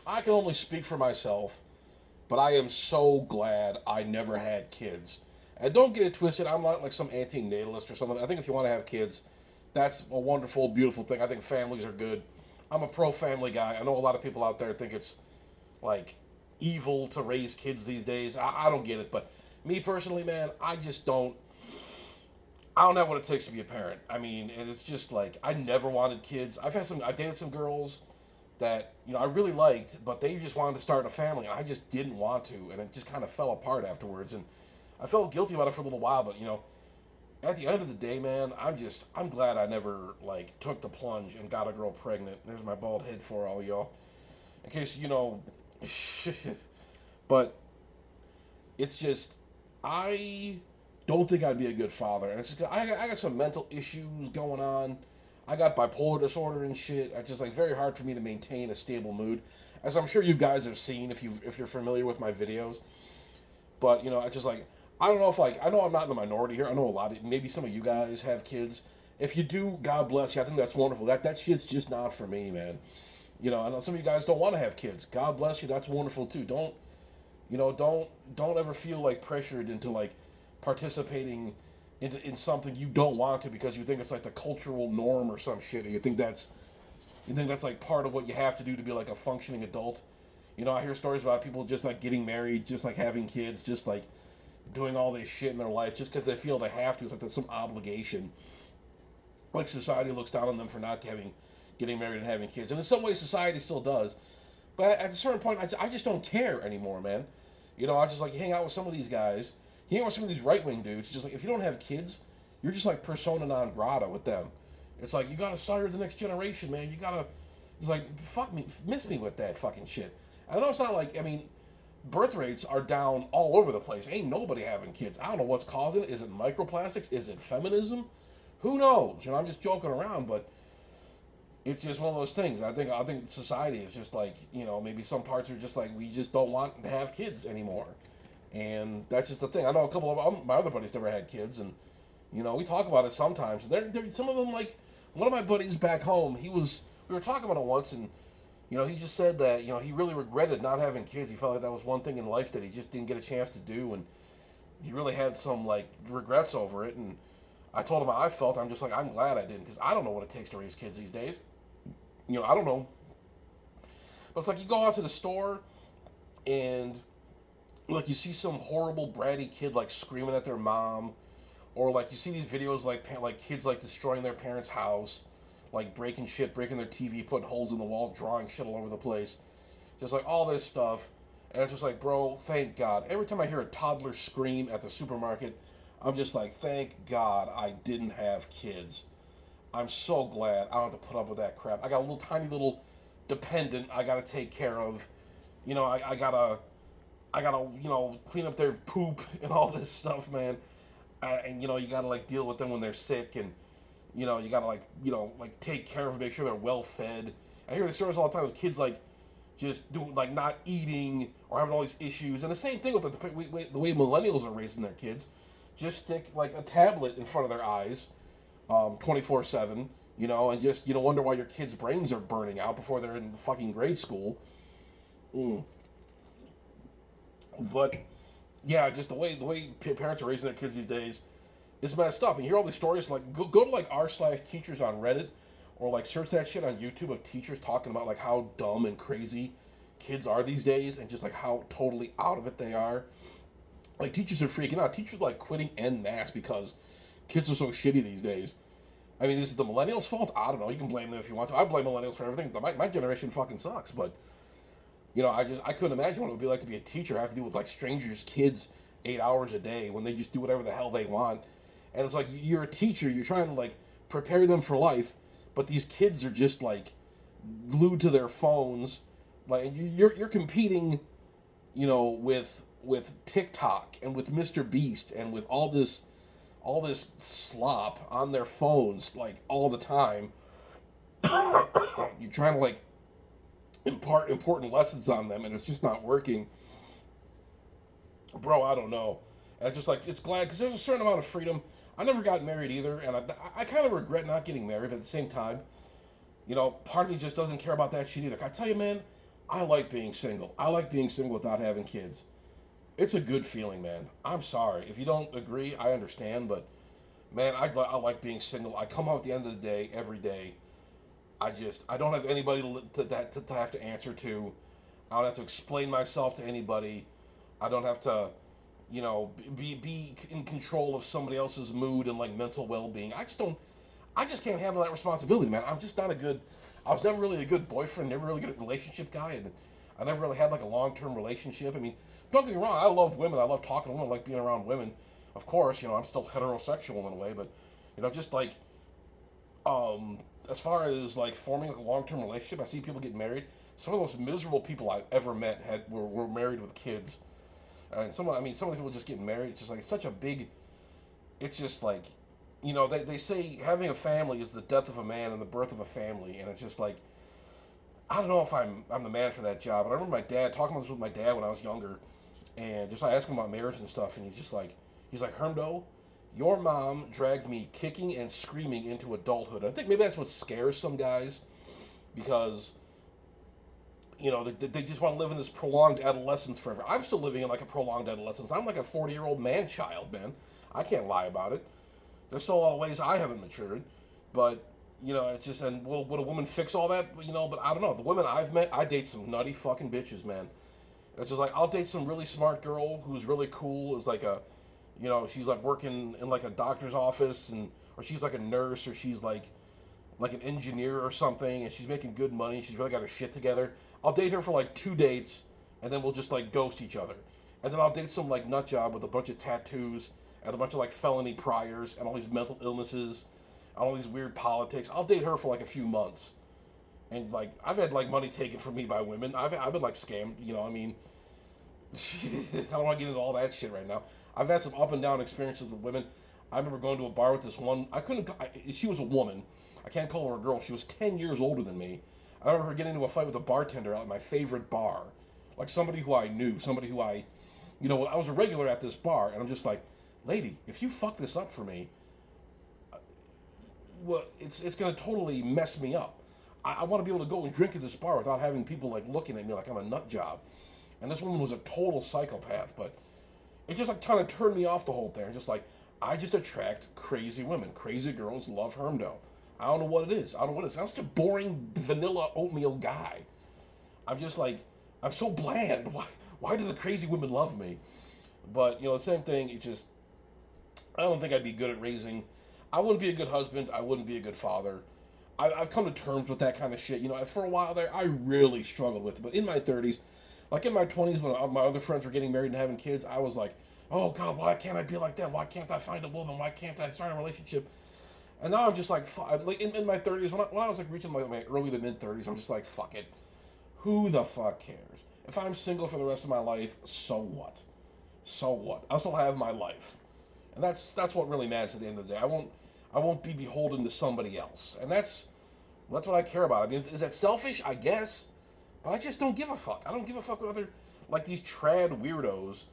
I can only speak for myself, but I am so glad I never had kids. And don't get it twisted, I'm not like some anti-natalist or something. I think if you want to have kids, that's a wonderful, beautiful thing. I think families are good. I'm a pro-family guy. I know a lot of people out there think it's like evil to raise kids these days. I don't get it, but me personally, man, I don't know what it takes to be a parent. I mean, and it's just like I never wanted kids. I dated some girls that I really liked, but they just wanted to start a family, and I just didn't want to, and it just kind of fell apart afterwards. And I felt guilty about it for a little while, but at the end of the day, man, I'm glad I never like took the plunge and got a girl pregnant. There's my bald head for all y'all, in case but it's just I don't think I'd be a good father, and it's just I got some mental issues going on. I got bipolar disorder and shit. It's just like very hard for me to maintain a stable mood, as I'm sure you guys have seen if you're familiar with my videos. But I just like I don't know if like I know I'm not in the minority here. I know a lot of maybe some of you guys have kids. If you do, God bless you. I think that's wonderful. That shit's just not for me, man. I know some of you guys don't want to have kids. God bless you. That's wonderful too. Don't ever feel like pressured into like participating in something you don't want to because you think it's like the cultural norm or some shit. Or you think that's like part of what you have to do to be like a functioning adult. I hear stories about people just like getting married, just like having kids, just like doing all this shit in their life just because they feel they have to. It's like there's some obligation. Like society looks down on them for not getting married and having kids, and in some ways society still does. But at a certain point, I just don't care anymore, man. I just like hang out with some of these guys, hang out with some of these right wing dudes. Just like if you don't have kids, you're just like persona non grata with them. It's like you gotta sire the next generation, man. You gotta. It's like fuck me, miss me with that fucking shit. I know it's not like birth rates are down all over the place. Ain't nobody having kids. I don't know what's causing it. Is it microplastics? Is it feminism? Who knows? I'm just joking around, but it's just one of those things. I think society is just like maybe some parts are just like we just don't want to have kids anymore, and that's just the thing. I know a couple of my other buddies never had kids, and we talk about it sometimes. Some of them like one of my buddies back home. We were talking about it once, and he just said that he really regretted not having kids. He felt like that was one thing in life that he just didn't get a chance to do, and he really had some like regrets over it. And I told him how I felt. I'm just like I'm glad I didn't because I don't know what it takes to raise kids these days. I don't know. But it's like you go out to the store and like you see some horrible bratty kid like screaming at their mom, or like you see these videos like kids like destroying their parents' house, like breaking shit, breaking their TV, putting holes in the wall, drawing shit all over the place, just like all this stuff. And it's just like, bro, thank God. Every time I hear a toddler scream at the supermarket, I'm just like, thank God I didn't have kids. I'm so glad I don't have to put up with that crap. I got a little tiny little dependent I gotta take care of. I gotta clean up their poop and all this stuff, man. And you gotta like deal with them when they're sick, and you gotta like take care of them, make sure they're well fed. I hear the stories all the time with kids like just doing like not eating or having all these issues, and the same thing with the way millennials are raising their kids. Just stick like a tablet in front of their eyes 24/7, and just wonder why your kids' brains are burning out before they're in fucking grade school. Mm. But yeah, just the way parents are raising their kids these days is messed up. And you hear all these stories like go to like r/teachers on Reddit, or like search that shit on YouTube of teachers talking about like how dumb and crazy kids are these days, and just like how totally out of it they are. Like teachers are freaking out. Teachers are like quitting en masse because kids are so shitty these days. I mean, is it the millennials' fault? I don't know. You can blame them if you want to. I blame millennials for everything. My generation fucking sucks. But I couldn't imagine what it would be like to be a teacher. Have to deal with like strangers' kids 8 hours a day when they just do whatever the hell they want. And it's like you're a teacher. You're trying to like prepare them for life, but these kids are just like glued to their phones. Like you're competing, with TikTok and with Mr. Beast and with all this slop on their phones like all the time. You're trying to like impart important lessons on them, and it's just not working, bro. I don't know. And it's just like it's glad because there's a certain amount of freedom. I never got married either, and I kind of regret not getting married. But at the same time, part of me just doesn't care about that shit either. I tell you, man, I like being single. I like being single without having kids. It's a good feeling, man. I'm sorry. If you don't agree, I understand, but man, I like being single. I come out at the end of the day, every day. I don't have anybody to have to answer to. I don't have to explain myself to anybody. I don't have to, be in control of somebody else's mood and like mental well being. I just can't handle that responsibility, man. I'm just not a good. I was never really a good boyfriend, never really good relationship guy, and I never really had like a long term relationship. I mean, don't get me wrong. I love women. I love talking to women. I like being around women. Of course, I'm still heterosexual in a way, but just like as far as like forming like a long term relationship, I see people get married. Some of the most miserable people I've ever met were married with kids. And some of the people just getting married. It's just like such a big. It's just like, they say having a family is the death of a man and the birth of a family, and it's just like, I don't know if I'm the man for that job. But I remember my dad talking about this with my dad when I was younger, and just I asked him about marriage and stuff, and he's like, Hermdo, your mom dragged me kicking and screaming into adulthood. I think maybe that's what scares some guys, because they just want to live in this prolonged adolescence forever. I'm still living in like a prolonged adolescence. I'm like a 40-year-old man-child, man. I can't lie about it. There's still a lot of ways I haven't matured, but it's just, and would a woman fix all that? But I don't know. The women I've met, I date some nutty fucking bitches, man. It's just like, I'll date some really smart girl who's really cool, is like a, she's like working in like a doctor's office, or she's like a nurse, or she's like an engineer or something, and she's making good money, she's really got her shit together. I'll date her for like 2 dates, and then we'll just like ghost each other. And then I'll date some like nut job with a bunch of tattoos, and a bunch of like felony priors, and all these mental illnesses, and all these weird politics. I'll date her for like a few months. And like, I've had like money taken from me by women. I've been like scammed, I don't want to get into all that shit right now. I've had some up and down experiences with women. I remember going to a bar with this one. She was a woman. I can't call her a girl. She was 10 years older than me. I remember her getting into a fight with a bartender at my favorite bar. Like somebody who I knew, somebody who I was a regular at this bar, and I'm just like, lady, if you fuck this up for me, well, it's going to totally mess me up. I want to be able to go and drink at this bar without having people like looking at me like I'm a nut job. And this woman was a total psychopath, but it just like kind of turned me off the whole thing. Just like, I just attract crazy women. Crazy girls love Hermdo. I don't know what it is. I'm just a boring vanilla oatmeal guy. I'm just like, I'm so bland. Why do the crazy women love me? But, the same thing, it's just, I don't think I'd be good at raising. I wouldn't be a good husband. I wouldn't be a good father. I've come to terms with that kind of shit. For a while there, I really struggled with it. But in my 30s, like in my 20s, when my other friends were getting married and having kids, I was like, oh God, why can't I be like them? Why can't I find a woman? Why can't I start a relationship? And now I'm just like in my 30s, when I was like reaching my early to mid 30s, I'm just like, fuck it. Who the fuck cares? If I'm single for the rest of my life, so what? So what? I'll still have my life. And that's what really matters at the end of the day. I won't be beholden to somebody else. And that's what I care about. I mean, is that selfish? I guess. But I just don't give a fuck. I don't give a fuck what other, like these trad weirdos.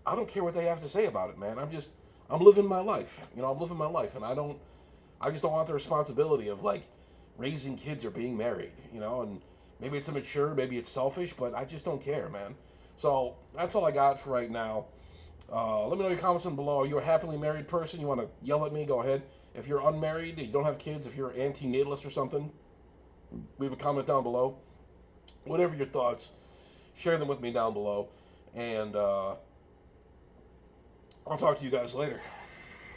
I don't care what they have to say about it, man. I'm living my life. I'm living my life. And I just don't want the responsibility of like raising kids or being married, and maybe it's immature, maybe it's selfish, but I just don't care, man. So that's all I got for right now. Let me know your comments down below. Are you a happily married person? You want to yell at me? Go ahead. If you're unmarried, you don't have kids, if you're an anti-natalist or something, leave a comment down below. Whatever your thoughts, share them with me down below. And I'll talk to you guys later.